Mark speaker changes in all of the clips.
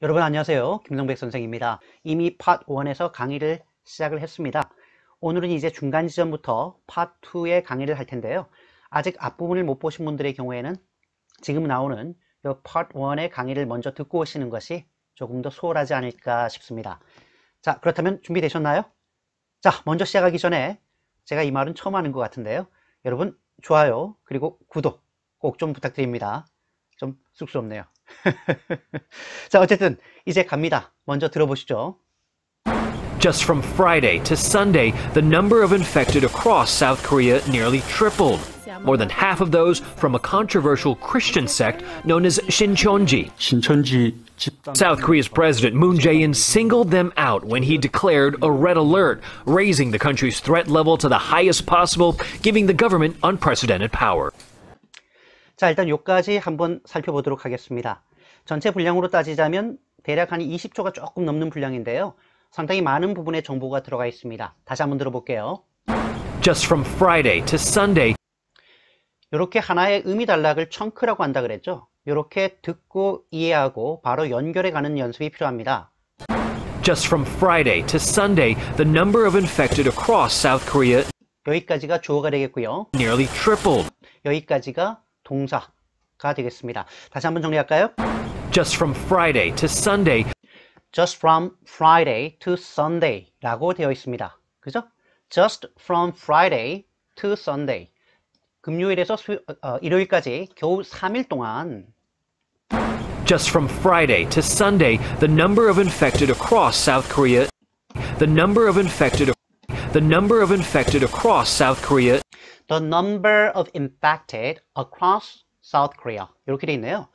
Speaker 1: 여러분 안녕하세요. 김성백 선생입니다. 이미 파트 1에서 강의를 시작을 했습니다. 오늘은 이제 중간 지점부터 파트 2의 강의를 할 텐데요. 아직 앞부분을 못 보신 분들의 경우에는 지금 나오는 이 파트 1의 강의를 먼저 듣고 오시는 것이 조금 더 수월하지 않을까 싶습니다. 자, 그렇다면 준비되셨나요? 자, 먼저 시작하기 전에 제가 이 말은 처음 하는 것 같은데요. 여러분 좋아요 그리고 구독 꼭 좀 부탁드립니다. 좀 쑥스럽네요. 자, 어쨌든 이제 갑니다. 먼저 들어보시죠.
Speaker 2: Just from Friday to Sunday, the number of infected across South Korea nearly tripled. More than half of those from a controversial Christian sect known as Shincheonji.
Speaker 3: 신천지 집단
Speaker 2: South Korea's President Moon Jae-in singled them out when he declared a red alert, raising the country's threat level to the highest possible, giving the government unprecedented power.
Speaker 1: 자, 일단 요까지 한번 살펴보도록 하겠습니다. 전체 분량으로 따지자면 대략 한 20초가 조금 넘는 분량인데요. 상당히 많은 부분의 정보가 들어가 있습니다. 다시 한번 들어볼게요.
Speaker 2: Just from Friday to Sunday,
Speaker 1: 이렇게 하나의 의미단락을 청크라고 한다 그랬죠. 이렇게 듣고 이해하고 바로 연결해 가는 연습이 필요합니다.
Speaker 2: just from Friday to Sunday, the number of infected across South Korea
Speaker 1: 여기까지가 주어가 되겠고요.
Speaker 2: nearly tripled.
Speaker 1: 여기까지가 동사가 되겠습니다. 다시 한번 정리할까요?
Speaker 2: Just from Friday to Sunday,
Speaker 1: Just from Friday to Sunday 라고 되어 있습니다. 그죠? Just from Friday to Sunday. 금요일에서 일요일까지 겨우 3일 동안
Speaker 2: just from Friday to Sunday, the number of infected across South Korea, the number of infected across South Korea
Speaker 1: The number of infected across South Korea 이렇게 돼 있네요.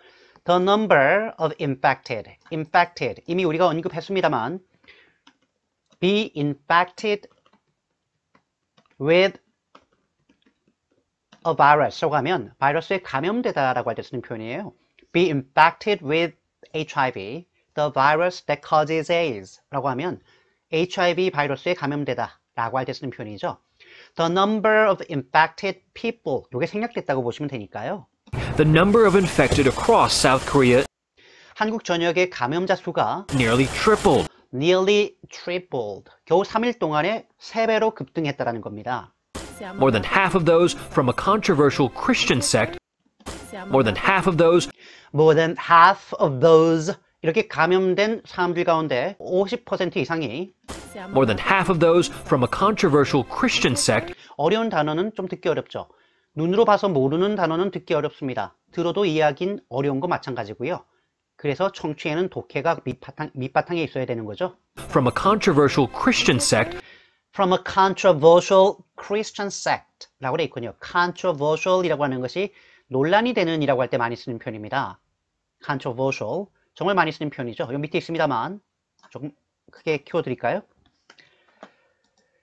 Speaker 1: The number of infected 이미 우리가 언급했습니다만 be infected with a virus라고 하면 바이러스에 감염되다라고 할 때 쓰는 표현이에요. Be infected with HIV, the virus that causes AIDS 라고 하면 HIV 바이러스에 감염되다 라고 할 때 쓰는 표현이죠. The number of infected people 이게 생략됐다고 보시면 되니까요.
Speaker 2: the number of infected across South Korea
Speaker 1: 한국 전역의 감염자 수가
Speaker 2: nearly tripled.
Speaker 1: nearly tripled 겨우 3일 동안에 3배로 급등했다라는 겁니다.
Speaker 2: More than half of those from a controversial Christian sect, more than half of those
Speaker 1: More than half of those 이렇게 감염된 사람들 가운데 50% 이상이
Speaker 2: more than half of those from a controversial Christian sect
Speaker 1: 어려운 단어는 좀 듣기 어렵죠. 눈으로 봐서 모르는 단어는 듣기 어렵습니다. 들어도 이해하긴 어려운 거 마찬가지고요. 그래서 청취에는 독해가 밑바탕에 있어야 되는 거죠.
Speaker 2: from a controversial Christian sect
Speaker 1: From a controversial Christian sect 라고 되어 있군요. controversial이라고 하는 것이 논란이 되는 이라고 할 때 많이 쓰는 표현입니다. controversial 정말 많이 쓰는 표현이죠. 여기 밑에 있습니다만 조금 크게 키워드릴까요?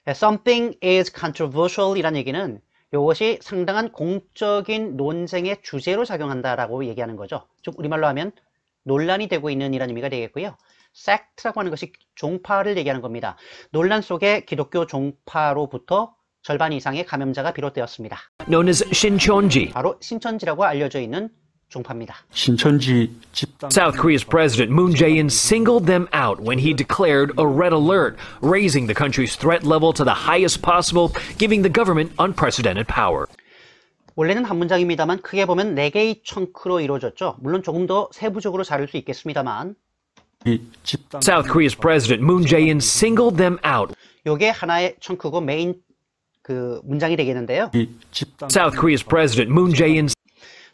Speaker 1: Something is controversial 이라는 얘기는 이것이 상당한 공적인 논쟁의 주제로 작용한다라고 얘기하는 거죠. 즉 우리말로 하면 논란이 되고 있는 이라는 의미가 되겠고요. sect라고 하는 것이 종파를 얘기하는 겁니다. 논란 속에 기독교 종파로부터 절반 이상의 감염자가 비롯되었습니다.
Speaker 2: known as Shincheonji.
Speaker 1: 바로 신천지라고 알려져 있는 종파입니다.
Speaker 3: 신천지 집단
Speaker 2: South Korea's President Moon Jae-in singled them out when he declared a red alert, raising the country's threat level to the highest possible, giving the government unprecedented power.
Speaker 1: 원래는 한 문장입니다만 크게 보면 4개의 청크로 이루어졌죠. 물론 조금 더 세부적으로 자를 수 있겠습니다만
Speaker 3: 집단
Speaker 2: South Korea's President Moon Jae-in singled them out.
Speaker 1: 요게 하나의 청크고 메인 그 문장이 되겠는데요.
Speaker 3: 집단
Speaker 2: South Korea's President Moon Jae-in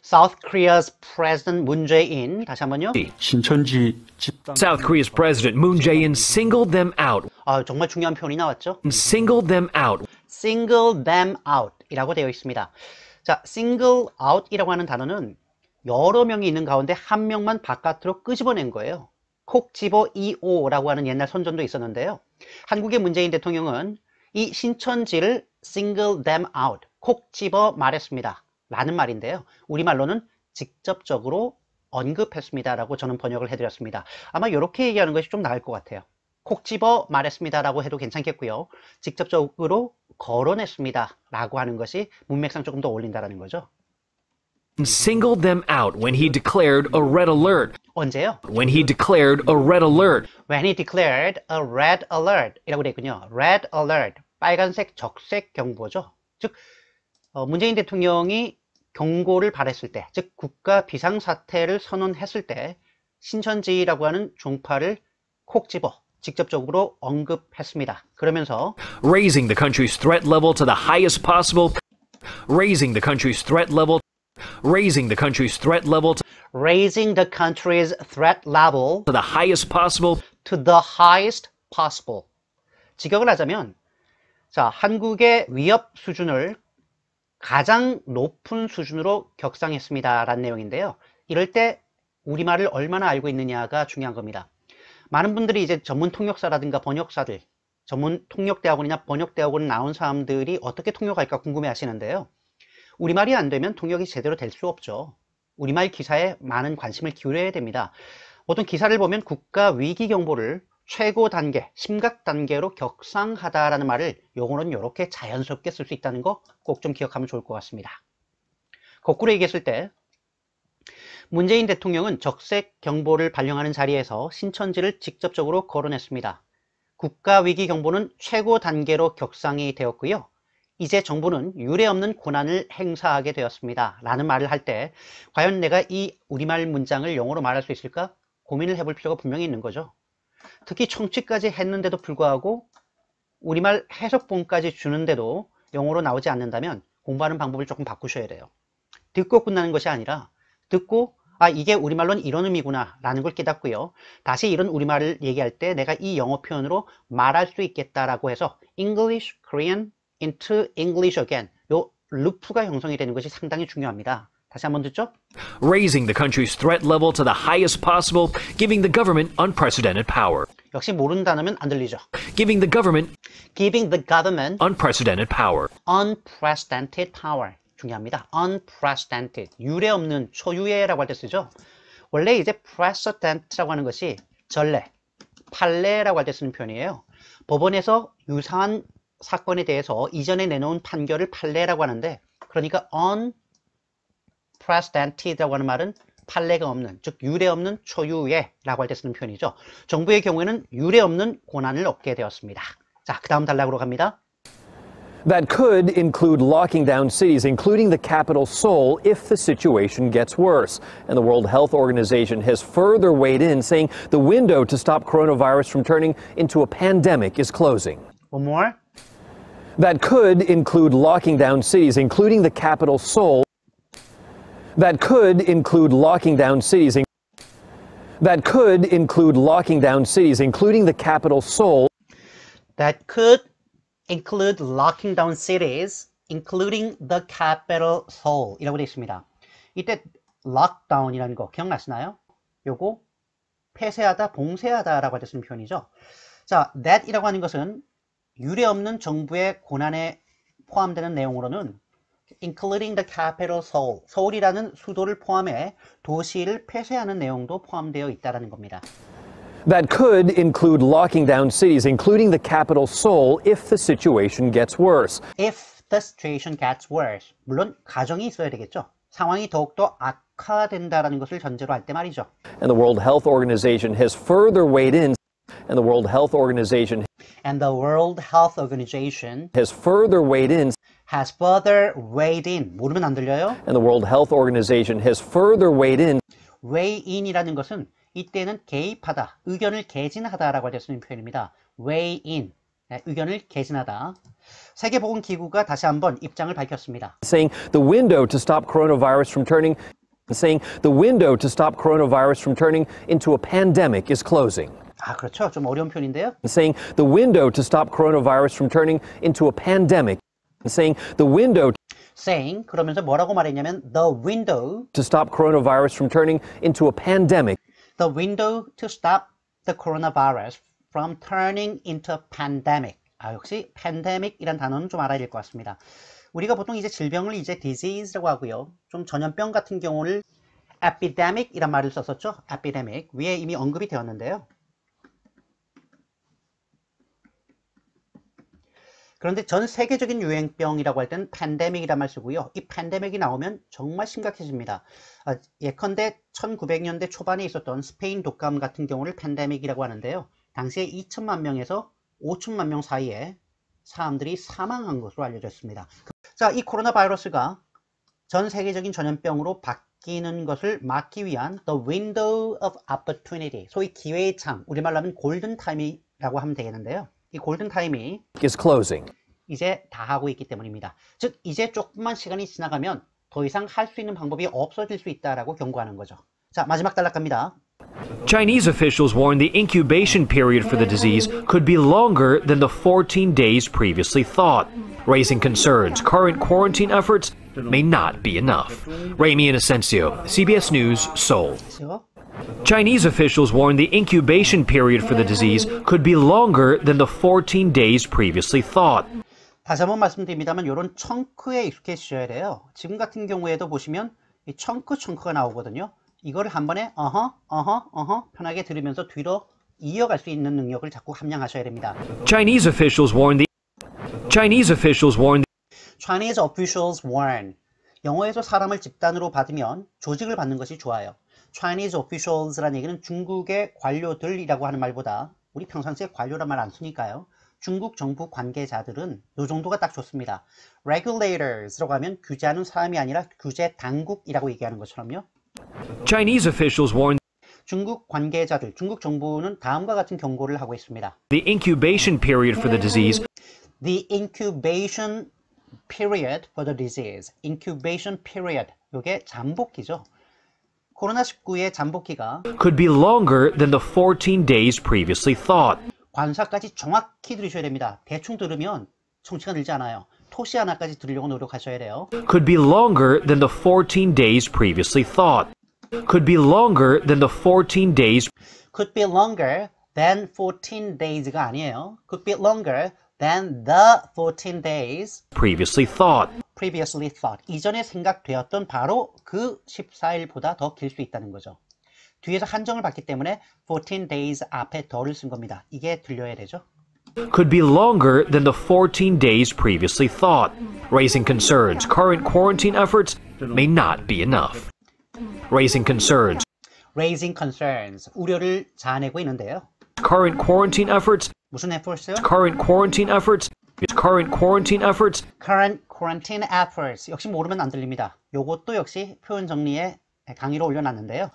Speaker 1: South Korea's President Moon Jae-in 다시 한번요.
Speaker 3: 신천지 집단
Speaker 2: South Korea's President Moon Jae-in singled them out.
Speaker 1: 정말 중요한 표현이 나왔죠.
Speaker 2: Singled them out.
Speaker 1: Single them out 이라고 되어 있습니다. 자, single out 이라고 하는 단어는 여러 명이 있는 가운데 한 명만 바깥으로 끄집어낸 거예요. 콕 집어 EO라고 하는 옛날 선전도 있었는데요. 한국의 문재인 대통령은 이 신천지를 single them out, 콕 집어 말했습니다. 라는 말인데요. 우리말로는 직접적으로 언급했습니다. 라고 저는 번역을 해드렸습니다. 아마 이렇게 얘기하는 것이 좀 나을 것 같아요. 콕 집어 말했습니다. 라고 해도 괜찮겠고요. 직접적으로 거론했습니다. 라고 하는 것이 문맥상 조금 더 어울린다는 거죠.
Speaker 2: singled them out when he declared a red alert.
Speaker 1: 언제요?
Speaker 2: When he declared a red alert.
Speaker 1: When he declared a red alert 이라고 되어 있군요. Red alert, 빨간색 적색 경보죠. 즉 문재인 대통령이 경고를 발했을 때, 즉 국가 비상사태를 선언했을 때 신천지라고 하는 종파를 콕 집어 직접적으로 언급했습니다. 그러면서
Speaker 2: Raising the country's threat level to the highest possible. Raising the country's threat level. Raising the country's threat level
Speaker 1: raising the country's threat level
Speaker 2: to the highest possible.
Speaker 1: to the highest possible. 직역을 하자면 자, 한국의 위협 수준을 가장 높은 수준으로 격상했습니다 라는 내용인데요. 이럴 때 우리말을 얼마나 알고 있느냐가 중요한 겁니다. 많은 분들이 이제 전문 통역사라든가 번역사들, 전문 통역대학원이나 번역대학원 나온 사람들이 어떻게 통역할까 궁금해 하시는데요. 우리말이 안 되면 통역이 제대로 될 수 없죠. 우리말 기사에 많은 관심을 기울여야 됩니다. 보통 기사를 보면 국가 위기 경보를 최고 단계, 심각 단계로 격상하다라는 말을 용어는 이렇게 자연스럽게 쓸 수 있다는 거 꼭 좀 기억하면 좋을 것 같습니다. 거꾸로 얘기했을 때 문재인 대통령은 적색 경보를 발령하는 자리에서 신천지를 직접적으로 거론했습니다. 국가 위기 경보는 최고 단계로 격상이 되었고요. 이제 정부는 유례없는 권한을 행사하게 되었습니다. 라는 말을 할 때 과연 내가 이 우리말 문장을 영어로 말할 수 있을까? 고민을 해볼 필요가 분명히 있는 거죠. 특히 청취까지 했는데도 불구하고 우리말 해석본까지 주는데도 영어로 나오지 않는다면 공부하는 방법을 조금 바꾸셔야 돼요. 듣고 끝나는 것이 아니라 듣고 이게 우리말로는 이런 의미구나 라는 걸 깨닫고요. 다시 이런 우리말을 얘기할 때 내가 이 영어 표현으로 말할 수 있겠다라고 해서 English, Korean into English again. 요 루프가 형성이 되는 것이 상당히 중요합니다. 다시 한번 듣죠?
Speaker 2: Raising the country's threat level to the highest possible, giving the government unprecedented power.
Speaker 1: 역시 모르는 단어면 안 들리죠?
Speaker 2: Giving the government
Speaker 1: unprecedented
Speaker 2: power.
Speaker 1: unprecedented power. 중요합니다. unprecedented. 유례없는, 초유례라고 할 때 쓰죠? 원래 이제 precedent라고 하는 것이 전례, 판례라고 할 때 쓰는 표현이에요. 법원에서 유사한 사건에 대해서 이전에 내놓은 판결을 판례라고 하는데, 그러니까 unprecedented라고 하는 말은 판례가 없는, 즉 유례없는 초유예라고 할 때 쓰는 표현이죠. 정부의 경우에는 유례없는 권한을 얻게 되었습니다. 자, 그 다음 단락으로 갑니다.
Speaker 4: That could include locking down cities, including the capital Seoul, if the situation gets worse. And the World Health Organization has further weighed in, saying the window to stop coronavirus from turning into a pandemic is closing.
Speaker 1: One more.
Speaker 4: That could include locking down cities, including the capital Seoul. That could include locking down cities. That could include locking down cities, including the capital Seoul.
Speaker 1: That could include locking down cities, including the capital Seoul 이라고 되어 있습니다. 이때 lockdown이라는 거 기억나시나요? 요거 폐쇄하다, 봉쇄하다 라고 할 때 쓰는 표현이죠. 자, that이라고 하는 것은 유례없는 정부의 권한에 포함되는 내용으로는 including the capital Seoul, 서울이라는 수도를 포함해 도시를 폐쇄하는 내용도 포함되어 있다는 겁니다.
Speaker 4: That could include locking down cities, including the capital Seoul, if the situation gets worse.
Speaker 1: If the situation gets worse. 물론 가정이 있어야 되겠죠. 상황이 더욱더 악화된다는 것을 전제로 할 때 말이죠.
Speaker 4: And the World Health Organization has further weighed in. And the World Health Organization has further weighed in.
Speaker 1: Has further weighed in. 모르면 안 들려요?
Speaker 4: And the World Health Organization has further weighed in.
Speaker 1: weigh in이라는 것은 이때는 개입하다, 의견을 개진하다라고 할 때 쓰는 표현입니다. weigh in, 의견을 개진하다. 세계보건기구가 다시 한번 입장을 밝혔습니다.
Speaker 4: Saying the window to stop coronavirus from turning into a pandemic is closing.
Speaker 1: 그렇죠. 좀 어려운 표현인데요.
Speaker 4: Saying the window to stop coronavirus from turning into a pandemic.
Speaker 1: Saying 그러면서 뭐라고 말했냐면 the window
Speaker 4: to stop coronavirus from turning into a pandemic.
Speaker 1: The window to stop the coronavirus from turning into a pandemic. 역시 pandemic이란 단어는 좀 알아야 될 것 같습니다. 우리가 보통 이제 질병을 이제 disease라고 하고요. 좀 전염병 같은 경우를 epidemic이란 말을 썼었죠. epidemic. 위에 이미 언급이 되었는데요. 그런데 전 세계적인 유행병이라고 할 때는 팬데믹이란 말 쓰고요. 이 팬데믹이 나오면 정말 심각해집니다. 예컨대 1900년대 초반에 있었던 스페인 독감 같은 경우를 팬데믹이라고 하는데요. 당시에 2천만 명에서 5천만 명 사이에 사람들이 사망한 것으로 알려졌습니다. 자, 이 코로나 바이러스가 전 세계적인 전염병으로 바뀌는 것을 막기 위한 The Window of Opportunity, 소위 기회의 창, 우리말로 하면 골든타임이라고 하면 되겠는데요. 이 골든타임이
Speaker 4: is closing.
Speaker 1: 이제 다 하고 있기 때문입니다. 즉 이제 조금만 시간이 지나가면 더 이상 할 수 있는 방법이 없어질 수 있다라고 경고하는 거죠. 자, 마지막 단락 갑니다.
Speaker 2: Chinese officials warn the incubation period for the disease could be longer than the 14 days previously thought, raising concerns current quarantine efforts may not be enough. Ramy Inocencio, CBS News, Seoul. Chinese officials warn the incubation period for the disease could be longer than the 14 days previously thought.
Speaker 1: 다시 한번 말씀드립니다만 이런 청크에 익숙해지셔야 돼요. 지금 같은 경우에도 보시면 이 청크가 나오거든요. 이거를 한 번에 편하게 들으면서 뒤로 이어갈 수 있는 능력을 자꾸 함양하셔야 됩니다.
Speaker 2: Chinese officials warn
Speaker 1: 영어에서 사람을 집단으로 받으면 조직을 받는 것이 좋아요. Chinese officials라는 얘기는 중국의 관료들이라고 하는 말보다 우리 평상시에 관료란 말 안 쓰니까요. 중국 정부 관계자들은 이 정도가 딱 좋습니다. Regulators라고 하면 규제하는 사람이 아니라 규제 당국이라고 얘기하는 것처럼요.
Speaker 2: Chinese officials warn
Speaker 1: 중국 관계자들, 중국 정부는 다음과 같은 경고를 하고 있습니다.
Speaker 2: the incubation period for the disease
Speaker 1: The incubation period for the disease. incubation period. 이게 잠복기죠. 코로나19의 잠복기가
Speaker 2: could be longer than the 14 days previously thought.
Speaker 1: 관사까지 정확히 들으셔야 됩니다. 대충 들으면 청취가 늘지 않아요. 토시 하나까지 들으려고 노력하셔야 돼요.
Speaker 2: Could be longer than the 14 days previously thought. Could be longer than the 14 days
Speaker 1: Could be longer than 14 days가 아니에요. Could be longer than the 14 days
Speaker 2: previously thought.
Speaker 1: previously thought. 이전에 생각되었던 바로 그 14일보다 더 길 수 있다는 거죠. 뒤에서 한정을 받기 때문에 14 days 앞에 더를 쓴 겁니다. 이게 들려야 되죠.
Speaker 2: Could be longer than the 14 days previously thought, raising concerns current quarantine efforts may not be enough. Raising concerns
Speaker 1: 우려를 자아내고 있는데요.
Speaker 2: current quarantine efforts
Speaker 1: 무슨 efforts요?
Speaker 2: current quarantine efforts
Speaker 1: current quarantine efforts. 역시 모르면 안 들립니다. 요것도 역시 표현 정리에 강의로 올려놨는데요.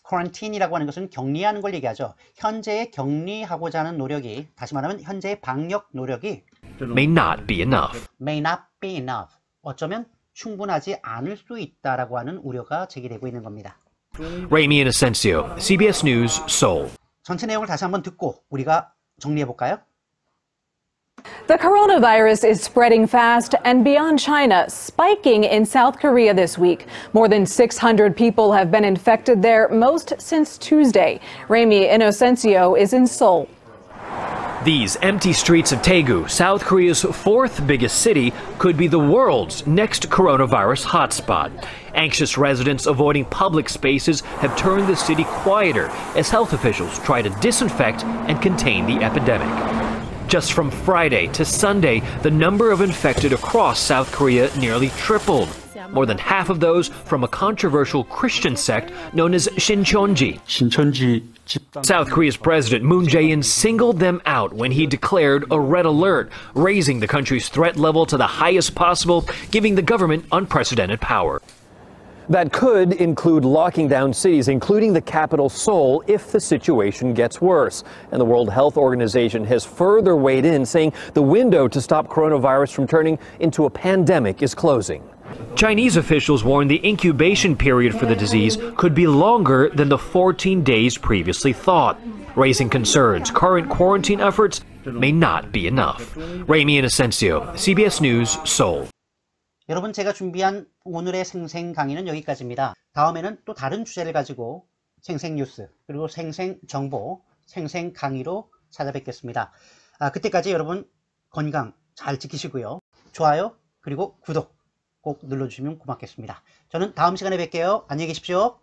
Speaker 1: quarantine이라고 하는 것은 격리하는 걸 얘기하죠. 현재의 격리하고자 하는 노력이, 다시 말하면 현재의 방역 노력이
Speaker 2: may not be enough.
Speaker 1: may not be enough. 어쩌면 충분하지 않을 수 있다라고 하는 우려가 제기되고 있는 겁니다.
Speaker 2: Ramy Inocencio, CBS News, Seoul.
Speaker 1: 전체 내용을 다시 한번 듣고 우리가 정리해 볼까요?
Speaker 5: The coronavirus is spreading fast and beyond China, spiking in South Korea this week. More than 600 people have been infected there, most since Tuesday. Ramy Inocencio is in Seoul.
Speaker 2: These empty streets of Daegu, South Korea's fourth biggest city, could be the world's next coronavirus hotspot. Anxious residents avoiding public spaces have turned the city quieter as health officials try to disinfect and contain the epidemic. Just from Friday to Sunday, the number of infected across South Korea nearly tripled. More than half of those from a controversial Christian sect known as Shincheonji.
Speaker 3: 신천지 집단
Speaker 2: South Korea's President Moon Jae-in singled them out when he declared a red alert, raising the country's threat level to the highest possible, giving the government unprecedented power.
Speaker 4: That could include locking down cities, including the capital Seoul, if the situation gets worse. And the World Health Organization has further weighed in, saying the window to stop coronavirus from turning into a pandemic is closing.
Speaker 2: Chinese officials warn the incubation period for the disease could be longer than the 14 days previously thought, raising concerns current quarantine efforts may not be enough. Ramy Inocencio, CBS News, Seoul.
Speaker 1: 여러분, 제가 준비한 오늘의 생생 강의는 여기까지입니다. 다음에는 또 다른 주제를 가지고 생생 뉴스, 그리고 생생 정보, 생생 강의로 찾아뵙겠습니다. 그때까지 여러분 건강 잘 지키시고요. 좋아요, 그리고 구독 꼭 눌러주시면 고맙겠습니다. 저는 다음 시간에 뵐게요. 안녕히 계십시오.